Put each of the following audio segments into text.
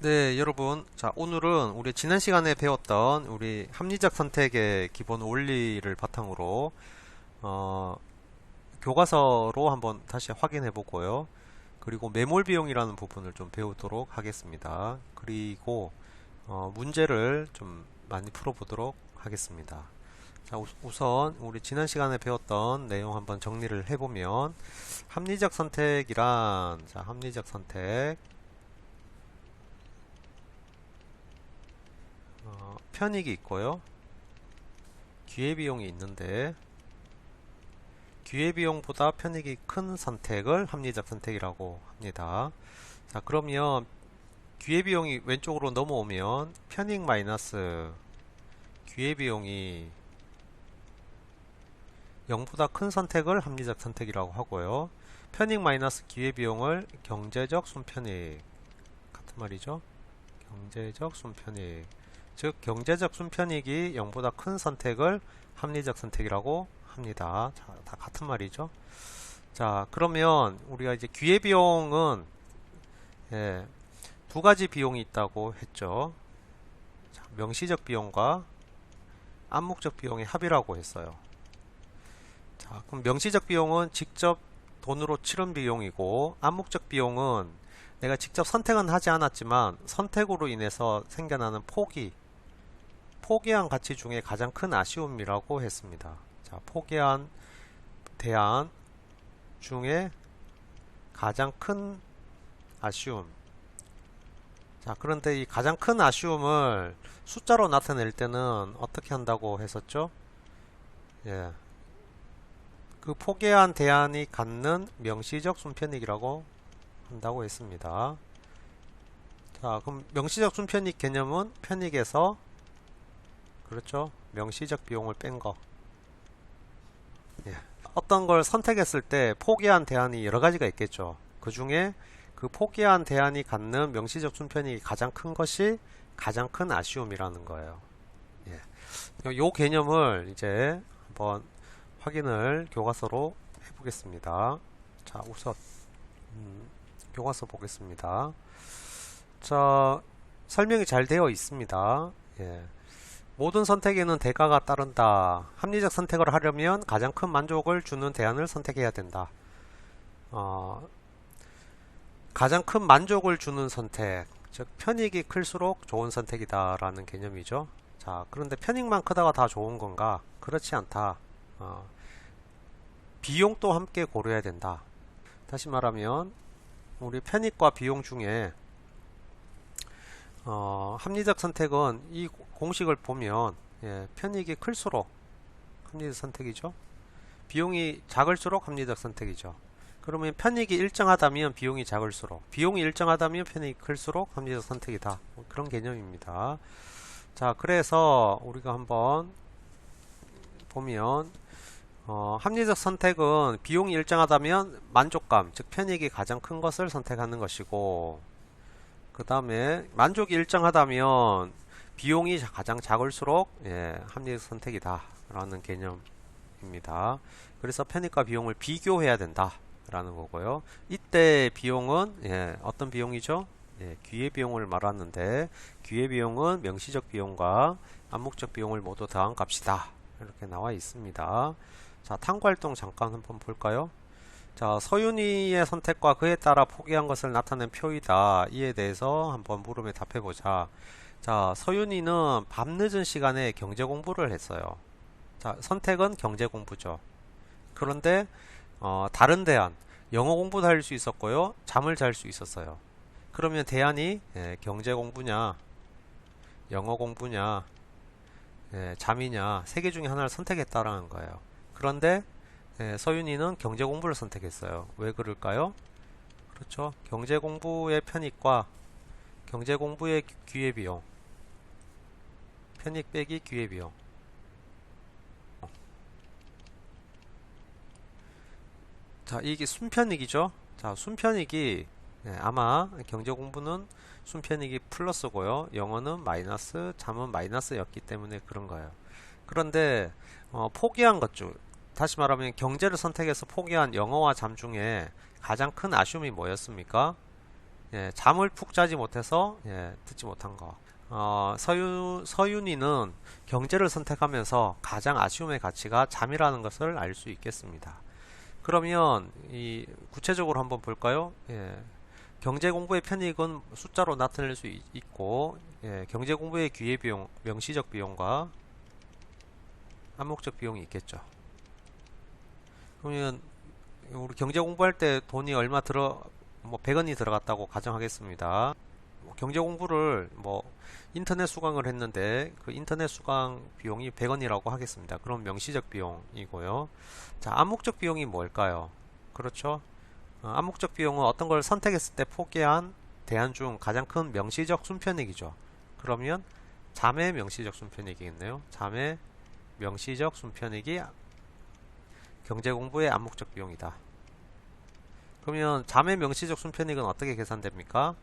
네, 여러분. 자, 오늘은 우리 지난 시간에 배웠던 우리 합리적 선택의 기본 원리를 바탕으로 어, 교과서로 한번 다시 확인해 보고요. 그리고 매몰 비용이라는 부분을 좀 배우도록 하겠습니다. 그리고 문제를 좀 많이 풀어보도록 하겠습니다. 자, 우선 우리 지난 시간에 배웠던 내용 한번 정리를 해보면 합리적 선택이란 자, 합리적 선택 편익이 있고요. 기회비용이 있는데 기회비용보다 편익이 큰 선택을 합리적 선택이라고 합니다. 자, 그러면 기회비용이 왼쪽으로 넘어오면 편익 마이너스 기회비용이 0보다 큰 선택을 합리적 선택이라고 하고요. 편익 마이너스 기회비용을 경제적 순편익 같은 말이죠. 경제적 순편익 즉 경제적 순편익이 0보다 큰 선택을 합리적 선택이라고 합니다. 자, 다 같은 말이죠. 자, 그러면 우리가 이제 기회비용은 두 가지 비용이 있다고 했죠. 자, 명시적 비용과 암묵적 비용의 합이라고 했어요. 자, 그럼 명시적 비용은 직접 돈으로 치른 비용이고 암묵적 비용은 내가 직접 선택은 하지 않았지만 선택으로 인해서 생겨나는 포기한 가치 중에 가장 큰 아쉬움이라고 했습니다. 자, 포기한 대안 중에 가장 큰 아쉬움. 자, 그런데 이 가장 큰 아쉬움을 숫자로 나타낼 때는 어떻게 한다고 했었죠? 예. 그 포기한 대안이 갖는 명시적 순편익이라고 한다고 했습니다. 자, 그럼 명시적 순편익 개념은 편익에서 그렇죠. 명시적 비용을 뺀 거. 예. 어떤 걸 선택했을 때 포기한 대안이 여러 가지가 있겠죠. 그 중에 그 포기한 대안이 갖는 명시적 순편익이 가장 큰 것이 가장 큰 아쉬움이라는 거예요. 예. 요 개념을 이제 한번 확인을 교과서로 해보겠습니다. 자, 우선 교과서 보겠습니다. 자, 설명이 잘 되어 있습니다. 예. 모든 선택에는 대가가 따른다. 합리적 선택을 하려면 가장 큰 만족을 주는 대안을 선택해야 된다. 가장 큰 만족을 주는 선택, 즉 편익이 클수록 좋은 선택이다 라는 개념이죠. 자, 그런데 편익만 크다가 다 좋은 건가? 그렇지 않다. 비용도 함께 고려해야 된다. 다시 말하면 우리 편익과 비용 중에 합리적 선택은 이 공식을 보면 편익이 클수록 합리적 선택이죠. 비용이 작을수록 합리적 선택이죠. 그러면 편익이 일정하다면 비용이 작을수록, 비용이 일정하다면 편익이 클수록 합리적 선택이다. 그런 개념입니다. 자, 그래서 우리가 한번 보면 합리적 선택은 비용이 일정하다면 만족감, 즉 편익이 가장 큰 것을 선택하는 것이고, 그 다음에 만족이 일정하다면 비용이 가장 작을수록 합리적 선택이다 라는 개념입니다. 그래서 편익과 비용을 비교해야 된다 라는 거고요. 이때 비용은 어떤 비용이죠? 기회비용을 말하는데 기회비용은 명시적 비용과 암묵적 비용을 모두 더한 값이다 이렇게 나와 있습니다. 자, 탐구활동 잠깐 한번 볼까요? 자, 서윤이의 선택과 그에 따라 포기한 것을 나타낸 표이다. 이에 대해서 한번 물음에 답해보자. 자, 서윤이는 밤늦은 시간에 경제 공부를 했어요. 자, 선택은 경제 공부죠. 그런데 다른 대안, 영어 공부도 할 수 있었고요. 잠을 잘 수 있었어요. 그러면 대안이 경제 공부냐, 영어 공부냐, 잠이냐, 세 개 중에 하나를 선택했다라는 거예요. 그런데 서윤이는 경제 공부를 선택했어요. 왜 그럴까요? 그렇죠. 경제 공부의 편익과 경제 공부의 기회비용, 편익 빼기 기회비용. 자, 이게 순편익이죠. 자, 순편익이 아마 경제 공부는 순편익이 플러스고요. 영어는 마이너스, 잠은 마이너스였기 때문에 그런 거예요. 그런데 포기한 것 중, 다시 말하면 경제를 선택해서 포기한 영어와 잠 중에 가장 큰 아쉬움이 뭐였습니까? 예, 잠을 푹 자지 못해서 듣지 못한 거. 서윤이는 경제를 선택하면서 가장 아쉬움의 가치가 잠이라는 것을 알 수 있겠습니다. 그러면 이 구체적으로 한번 볼까요? 경제 공부의 편익은 숫자로 나타낼 수 있고, 경제 공부의 기회비용, 명시적 비용과 암묵적 비용이 있겠죠. 그러면 우리 경제 공부할 때 돈이 얼마 뭐 100원이 들어갔다고 가정하겠습니다. 경제 공부를 뭐 인터넷 수강을 했는데 그 인터넷 수강 비용이 100원이라고 하겠습니다. 그럼 명시적 비용이고요. 자, 암묵적 비용이 뭘까요? 그렇죠. 암묵적 비용은 어떤 걸 선택했을 때 포기한 대안 중 가장 큰 명시적 순편익이죠. 그러면 잠의 명시적 순편익이겠네요. 잠의 명시적 순편익이 경제 공부의 암묵적 비용이다. 그러면 잠의 명시적 순편익은 어떻게 계산됩니까?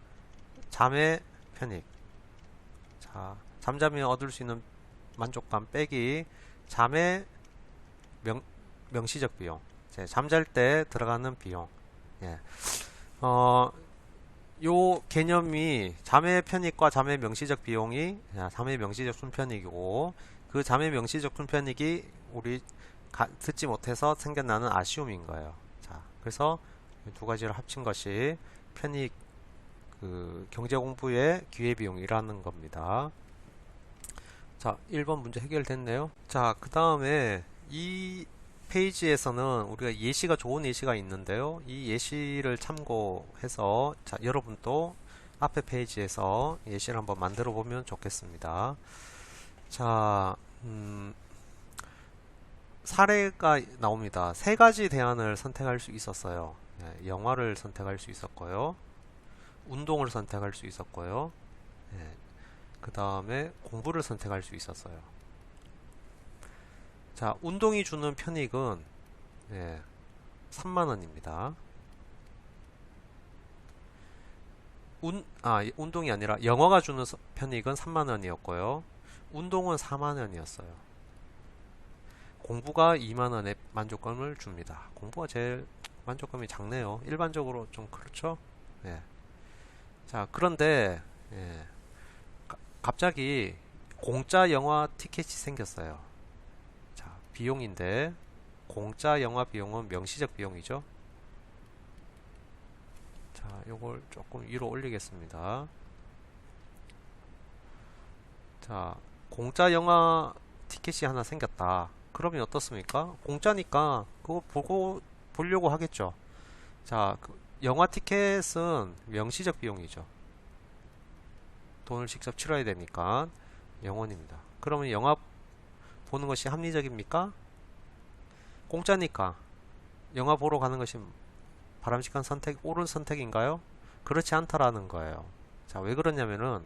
잠의 편익. 자, 잠자면 얻을 수 있는 만족감 빼기 잠의 명시적 비용. 잠잘 때 들어가는 비용. 요 개념이 잠의 편익과 잠의 명시적 비용이 잠의 명시적 순편익이고, 그 잠의 명시적 순편익이 우리 듣지 못해서 생겨나는 아쉬움인 거예요. 자, 그래서 두 가지를 합친 것이 편익, 경제 공부의 기회비용이라는 겁니다. 자, 1번 문제 해결됐네요. 자, 그 다음에 이 페이지에서는 우리가 예시가 좋은 예시가 있는데요. 이 예시를 참고해서 자, 여러분도 앞에 페이지에서 예시를 한번 만들어 보면 좋겠습니다. 자, 사례가 나옵니다. 세 가지 대안을 선택할 수 있었어요. 영화를 선택할 수 있었고요. 운동을 선택할 수 있었고요. 그 다음에 공부를 선택할 수 있었어요. 자, 운동이 주는 편익은 3만원입니다. 운동이 아니라 영화가 주는 편익은 3만원이었고요. 운동은 4만원이었어요. 공부가 2만원의 만족감을 줍니다. 공부가 제일 만족감이 작네요. 일반적으로 좀 그렇죠? 자, 그런데 갑자기 공짜 영화 티켓이 생겼어요. 자, 비용인데 공짜 영화 비용은 명시적 비용이죠. 자, 요걸 조금 위로 올리겠습니다. 자, 공짜 영화 티켓이 하나 생겼다. 그러면 어떻습니까? 공짜니까 그거 보려고 하겠죠. 자, 영화 티켓은 명시적 비용이죠. 돈을 직접 치러야 되니까 영원입니다. 그러면 영화 보는 것이 합리적입니까? 공짜니까 영화 보러 가는 것이 바람직한 선택, 옳은 선택인가요? 그렇지 않다라는 거예요. 자, 왜 그러냐면은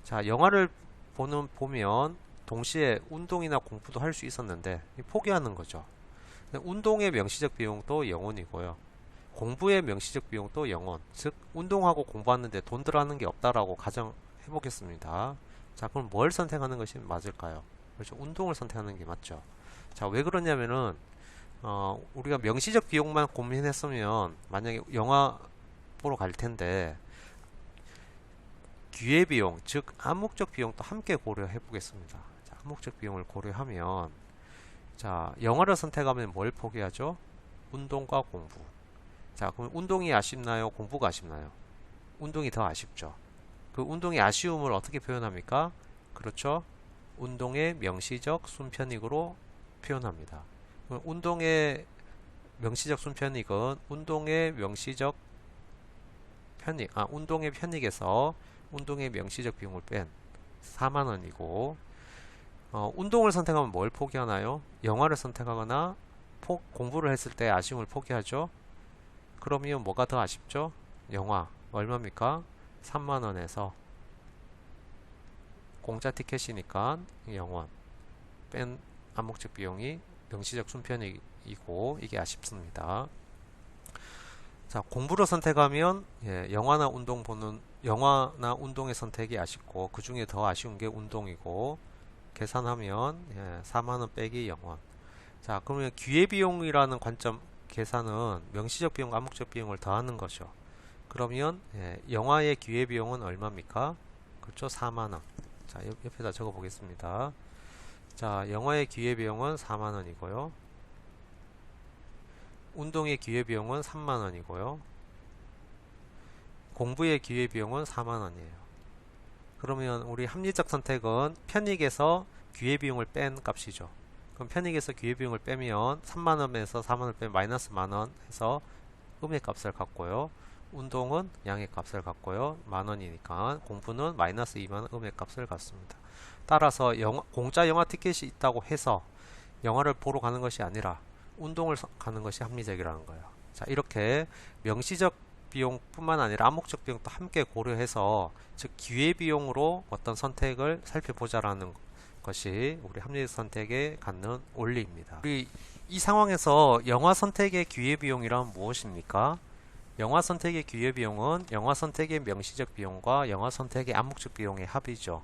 자, 영화를 보면 동시에 운동이나 공부도 할 수 있었는데 포기하는 거죠. 운동의 명시적 비용도 영원이고요. 공부의 명시적 비용도 영원. 즉 운동하고 공부하는데 돈 들어가는 게 없다라고 가정해 보겠습니다. 자, 그럼 뭘 선택하는 것이 맞을까요? 그렇죠. 운동을 선택하는 게 맞죠. 자, 왜 그러냐면은 우리가 명시적 비용만 고민했으면 만약에 영화 보러 갈 텐데 기회비용, 즉 암묵적 비용도 함께 고려해 보겠습니다. 자, 암묵적 비용을 고려하면 자, 영화를 선택하면 뭘 포기하죠? 운동과 공부. 자, 그럼 운동이 아쉽나요? 공부가 아쉽나요? 운동이 더 아쉽죠. 그 운동의 아쉬움을 어떻게 표현합니까? 그렇죠. 운동의 명시적 순편익으로 표현합니다. 운동의 명시적 순편익은 운동의 명시적 편익, 운동의 편익에서 운동의 명시적 비용을 뺀 4만원이고, 운동을 선택하면 뭘 포기하나요? 영화를 선택하거나 공부를 했을 때 아쉬움을 포기하죠. 그러면 뭐가 더 아쉽죠? 영화 얼마입니까? 3만원에서 공짜 티켓이니까 영원 뺀 암묵적 비용이 명시적 순편익이고 이게 아쉽습니다. 자, 공부를 선택하면 영화나 운동의 선택이 아쉽고 그 중에 더 아쉬운 게 운동이고 계산하면 4만원 빼기 영원. 자, 그러면 기회비용이라는 관점 계산은 명시적 비용과 암묵적 비용을 더하는 거죠. 그러면 영화의 기회비용은 얼마입니까? 그렇죠? 4만원. 자, 옆에다 적어 보겠습니다. 자, 영화의 기회비용은 4만원이고요. 운동의 기회비용은 3만원이고요. 공부의 기회비용은 4만원이에요. 그러면 우리 합리적 선택은 편익에서 기회비용을 뺀 값이죠. 그럼 편익에서 기회비용을 빼면 3만원에서 4만원 빼면 마이너스 만원 해서 음의 값을 갖고요. 운동은 양의 값을 갖고요. 만원이니까 공부는 마이너스 2만원 음의 값을 갖습니다. 따라서 공짜 영화 티켓이 있다고 해서 영화를 보러 가는 것이 아니라 운동을 가는 것이 합리적이라는 거예요. 자, 이렇게 명시적 비용뿐만 아니라 암묵적 비용도 함께 고려해서 즉 기회비용으로 어떤 선택을 살펴보자라는 것이 우리 합리적 선택에 갖는 원리입니다. 우리 이 상황에서 영화 선택의 기회비용이란 무엇입니까? 영화 선택의 기회비용은 영화 선택의 명시적 비용과 영화 선택의 암묵적 비용의 합이죠.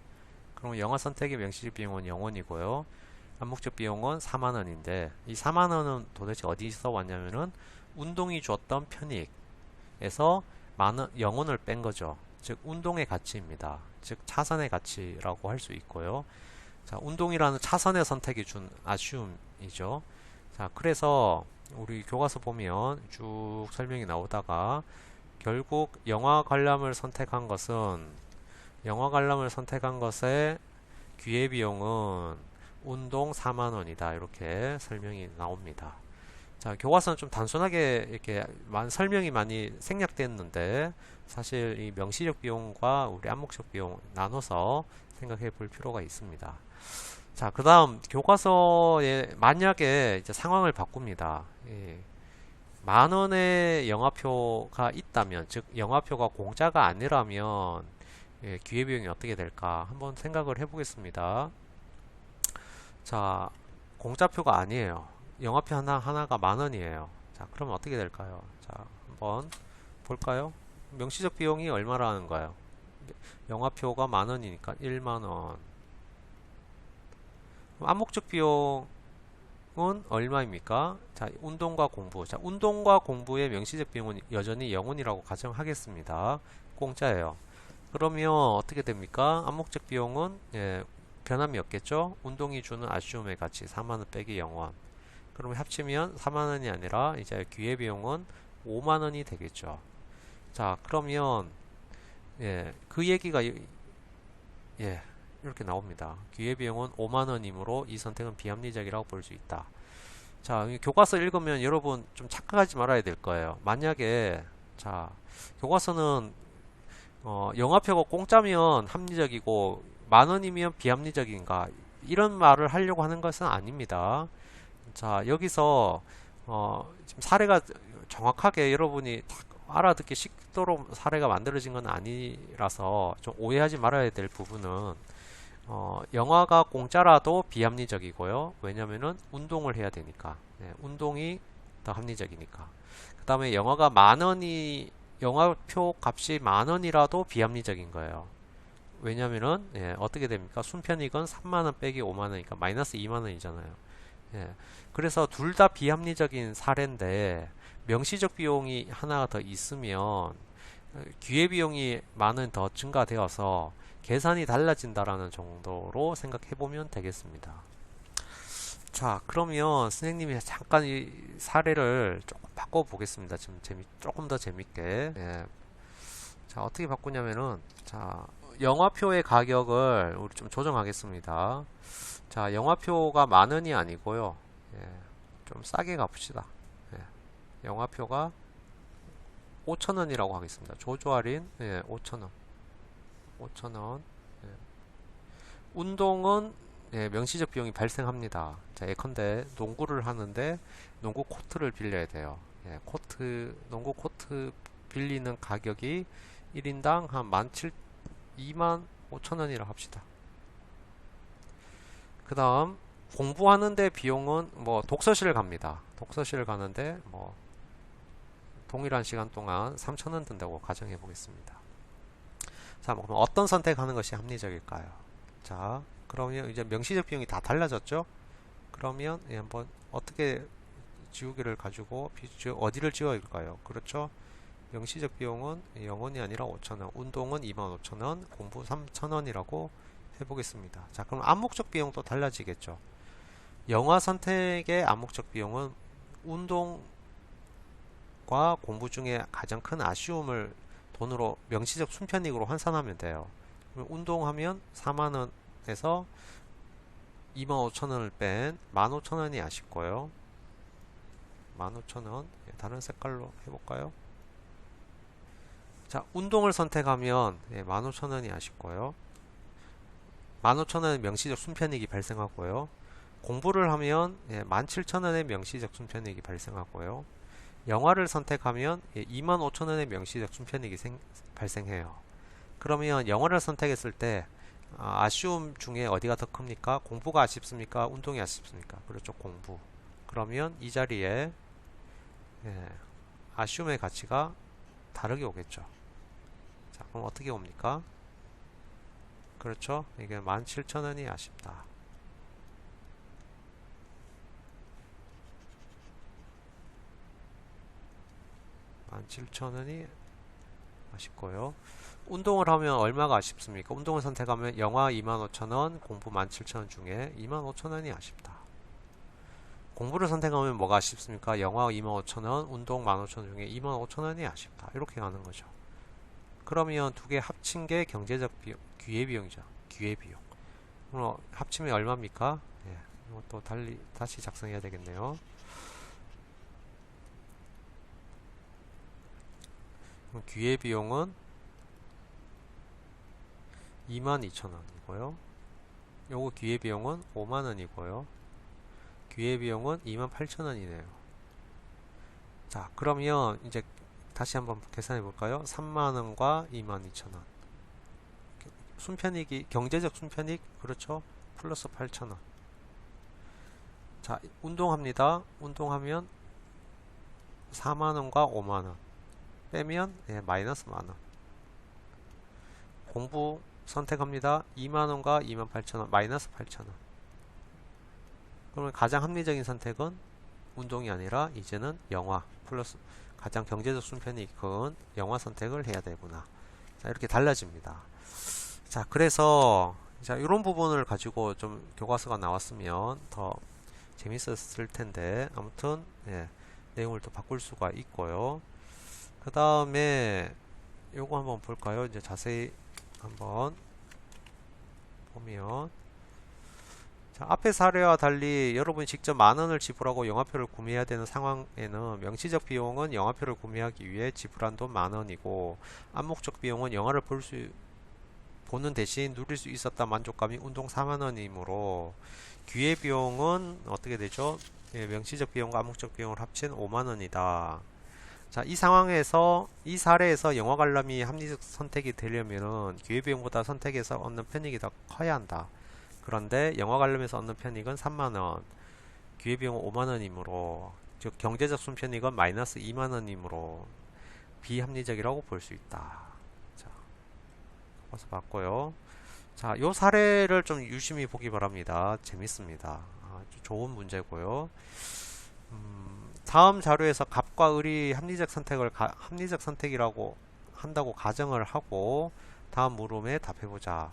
그럼 영화 선택의 명시적 비용은 0원이고요. 암묵적 비용은 4만원인데 이 4만원은 도대체 어디서 왔냐면은 운동이 줬던 편익에서 0원을 뺀 거죠. 즉 운동의 가치입니다. 즉 차선의 가치라고 할 수 있고요. 자, 운동이라는 차선의 선택이 준 아쉬움이죠. 자, 그래서 우리 교과서 보면 쭉 설명이 나오다가 결국 영화 관람을 선택한 것의 기회비용은 운동 4만원이다. 이렇게 설명이 나옵니다. 자, 교과서는 좀 단순하게 이렇게 설명이 많이 생략됐는데 사실 이 명시적 비용과 우리 암묵적 비용 나눠서 생각해 볼 필요가 있습니다. 자, 그 다음 교과서에 만약에 이제 상황을 바꿉니다. 만원의 영화표가 있다면, 즉 영화표가 공짜가 아니라면 기회비용이 어떻게 될까 한번 생각을 해보겠습니다. 자, 공짜표가 아니에요. 영화표 하나가 만원이에요. 자, 그러면 어떻게 될까요? 자, 한번 볼까요? 명시적 비용이 얼마라는 거예요? 영화표가 만원이니까 1만원. 암묵적 비용은 얼마입니까? 자, 운동과 공부. 자, 운동과 공부의 명시적 비용은 여전히 0원이라고 가정하겠습니다. 공짜예요. 그러면 어떻게 됩니까? 암묵적 비용은 변함이 없겠죠? 운동이 주는 아쉬움의 가치 4만원 빼기 0원. 그러면 합치면 4만원이 아니라 이제 기회비용은 5만원이 되겠죠. 자, 그러면 그 얘기가 이렇게 나옵니다. 기회비용은 5만원이므로 이 선택은 비합리적이라고 볼 수 있다. 자, 교과서 읽으면 여러분 좀 착각하지 말아야 될 거예요. 만약에 자, 교과서는 영화표가 공짜면 합리적이고 만원이면 비합리적인가 이런 말을 하려고 하는 것은 아닙니다. 자, 여기서 지금 사례가 정확하게 여러분이 알아듣기 쉽도록 사례가 만들어진 건 아니라서 좀 오해하지 말아야 될 부분은 영화가 공짜라도 비합리적이고요. 왜냐면은 운동을 해야 되니까. 운동이 더 합리적이니까. 그 다음에 영화가 만원이 영화표 값이 만원이라도 비합리적인 거예요. 왜냐면은 어떻게 됩니까? 순편익은 3만원 빼기 5만원이니까 마이너스 2만원이잖아요. 그래서 둘 다 비합리적인 사례인데 명시적 비용이 하나 더 있으면 기회비용이 만원 더 증가되어서 계산이 달라진다라는 정도로 생각해 보면 되겠습니다. 자, 그러면 선생님이 잠깐 이 사례를 조금 바꿔 보겠습니다. 지금 조금 더 재밌게. 자, 어떻게 바꾸냐면은 자, 영화표의 가격을 우리 좀 조정하겠습니다. 자, 영화표가 만원이 아니고요. 좀 싸게 가봅시다. 영화표가 5천원이라고 하겠습니다. 조조 할인 5천원. 5천원. 운동은 명시적 비용이 발생합니다. 자, 예컨대 농구를 하는데 농구 코트를 빌려야 돼요. 농구 코트 빌리는 가격이 1인당 한 2만 5천원이라 합시다. 그 다음 공부하는데 비용은 뭐 독서실을 갑니다. 독서실을 가는데 뭐 동일한 시간 동안 3,000원 든다고 가정해 보겠습니다. 자, 그럼 어떤 선택하는 것이 합리적일까요? 자, 그러면 이제 명시적 비용이 다 달라졌죠? 그러면 한번 어떻게 지우개를 가지고 어디를 지워야 할까요? 그렇죠? 명시적 비용은 0원이 아니라 5,000원, 운동은 25,000원, 공부 3,000원이라고 해보겠습니다. 자, 그럼 암묵적 비용도 달라지겠죠. 영화 선택의 암묵적 비용은 운동과 공부 중에 가장 큰 아쉬움을 돈으로 명시적 순편익으로 환산하면 돼요. 운동하면 4만원에서 25,000원을 뺀 15,000원이 아쉽고요. 15,000원 다른 색깔로 해볼까요? 자, 운동을 선택하면 15,000원이 아쉽고요. 15,000원의 명시적 순편익이 발생하고요. 공부를 하면 17,000원의 명시적 순편익이 발생하고요. 영화를 선택하면 25,000원의 명시적 순편익이 발생해요. 그러면 영화를 선택했을 때 아쉬움 중에 어디가 더 큽니까? 공부가 아쉽습니까? 운동이 아쉽습니까? 그렇죠, 공부. 그러면 이 자리에 아쉬움의 가치가 다르게 오겠죠. 자, 그럼 어떻게 옵니까? 그렇죠, 이게 17,000원이 아쉽다. 17,000원이 아쉽고요. 운동을 하면 얼마가 아쉽습니까? 운동을 선택하면 영화 25,000원, 공부 17,000원 중에 25,000원이 아쉽다. 공부를 선택하면 뭐가 아쉽습니까? 영화 25,000원, 운동 15,000원 중에 25,000원이 아쉽다. 이렇게 가는 거죠. 그러면 두 개 합친 게 경제적 비용, 기회비용이죠. 기회비용. 그럼 합치면 얼마입니까? 이것도 다시 작성해야 되겠네요. 기회비용은 22,000원이고요. 요거 기회비용은 5만원이고요. 기회비용은 28,000원이네요. 자, 그러면 이제 다시 한번 계산해 볼까요? 3만원과 22,000원. 순편익이, 경제적 순편익, 그렇죠? 플러스 8,000원. 자, 운동합니다. 운동하면 4만원과 5만원. 빼면 마이너스 만원. 공부 선택합니다. 2만원과 28,000원, 마이너스 8,000원. 그러면 가장 합리적인 선택은 운동이 아니라 이제는 영화 플러스 가장 경제적 순편이 큰 영화 선택을 해야 되구나. 자, 이렇게 달라집니다. 자, 그래서 자, 이런 부분을 가지고 좀 교과서가 나왔으면 더 재밌었을 텐데 아무튼 내용을 또 바꿀 수가 있고요. 그 다음에 요거 한번 볼까요? 이제 자세히 한번 보면, 자, 앞의 사례와 달리 여러분이 직접 만원을 지불하고 영화표를 구매해야 되는 상황에는 명시적 비용은 영화표를 구매하기 위해 지불한 돈 만원이고, 암묵적 비용은 영화를 보는 대신 누릴 수 있었다 만족감이 운동 4만원이므로 기회비용은 어떻게 되죠? 명시적 비용과 암묵적 비용을 합친 5만원이다. 자, 이 상황에서, 이 사례에서 영화 관람이 합리적 선택이 되려면은 기회비용보다 선택에서 얻는 편익이 더 커야 한다. 그런데 영화 관람에서 얻는 편익은 3만원, 기회비용은 5만원이므로, 즉 경제적 순편익은 마이너스 2만원이므로 비합리적이라고 볼 수 있다. 자, 그래서 봤고요. 자, 요 사례를 좀 유심히 보기 바랍니다. 재밌습니다. 아주 좋은 문제고요. 다음 자료에서 갑과 을이 합리적 선택이라고 한다고 가정을 하고 다음 물음에 답해보자.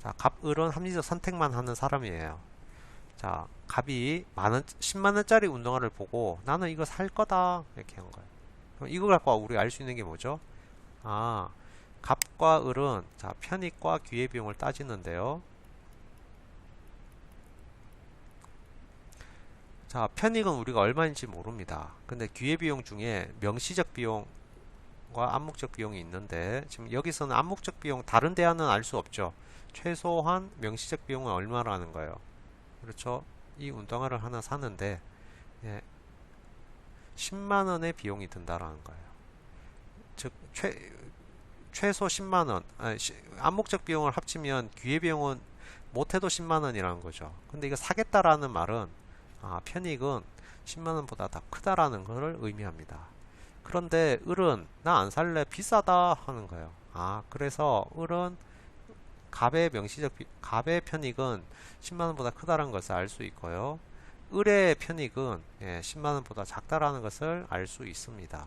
자, 갑, 을은 합리적 선택만 하는 사람이에요. 자, 갑이 10만원짜리 운동화를 보고 나는 이거 살 거다 이렇게 한 거예요. 그럼 이거 갖고 우리가 알 수 있는 게 뭐죠? 갑과 을은 자, 편익과 기회비용을 따지는데요. 자, 편익은 우리가 얼마인지 모릅니다. 근데 기회비용 중에 명시적 비용과 암묵적 비용이 있는데 지금 여기서는 암묵적 비용 다른 데와는 알 수 없죠. 최소한 명시적 비용은 얼마라는 거예요. 그렇죠? 이 운동화를 하나 사는데 10만원의 비용이 든다라는 거예요. 즉 최소 10만원, 암묵적 비용을 합치면 기회비용은 못해도 10만원이라는 거죠. 근데 이거 사겠다라는 말은 편익은 10만원보다 더 크다라는 것을 의미합니다. 그런데 을은 나 안 살래 비싸다 하는 거예요. 그래서 을은 갑의 편익은 10만원보다 크다라는 것을 알 수 있고요. 을의 편익은 10만원보다 작다라는 것을 알 수 있습니다.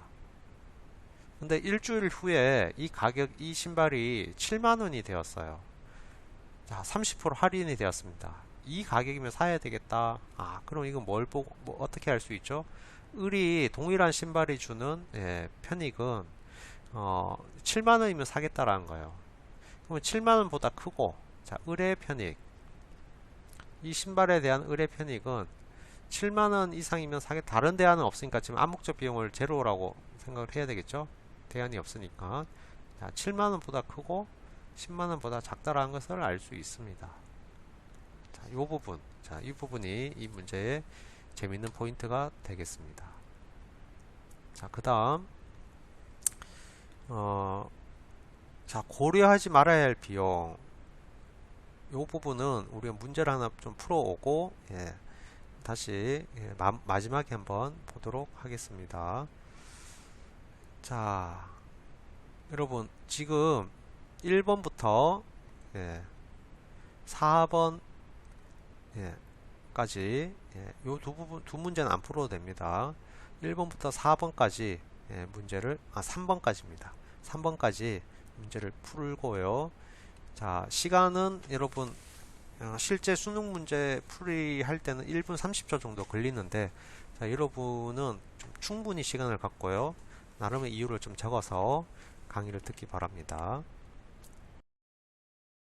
근데 일주일 후에 이 신발이 7만원이 되었어요. 자, 30% 할인이 되었습니다. 이 가격이면 사야 되겠다. 아, 그럼 이건 뭘 보고, 뭐 어떻게 할 수 있죠? 동일한 신발이 주는 편익은 7만원이면 사겠다라는 거예요. 그러면 7만원보다 크고, 자, 의뢰 편익. 이 신발에 대한 의뢰 편익은 7만원 이상이면 다른 대안은 없으니까 지금 암묵적 비용을 제로라고 생각을 해야 되겠죠? 대안이 없으니까. 자, 7만원보다 크고 10만원보다 작다라는 것을 알 수 있습니다. 자, 이 부분. 자, 이 부분이 이 문제의 재밌는 포인트가 되겠습니다. 자, 그 다음, 자, 고려하지 말아야 할 비용. 이 부분은 우리가 문제를 하나 좀 풀어오고, 다시 마지막에 한번 보도록 하겠습니다. 자, 여러분 지금 1번부터 4번 까지 요 두 문제는 안 풀어도 됩니다. 1번부터 4번까지 문제를 3번까지입니다. 3번까지 문제를 풀고요. 자, 시간은 여러분 실제 수능 문제 풀이할 때는 1분 30초 정도 걸리는데, 자, 여러분은 좀 충분히 시간을 갖고요. 나름의 이유를 좀 적어서 강의를 듣기 바랍니다.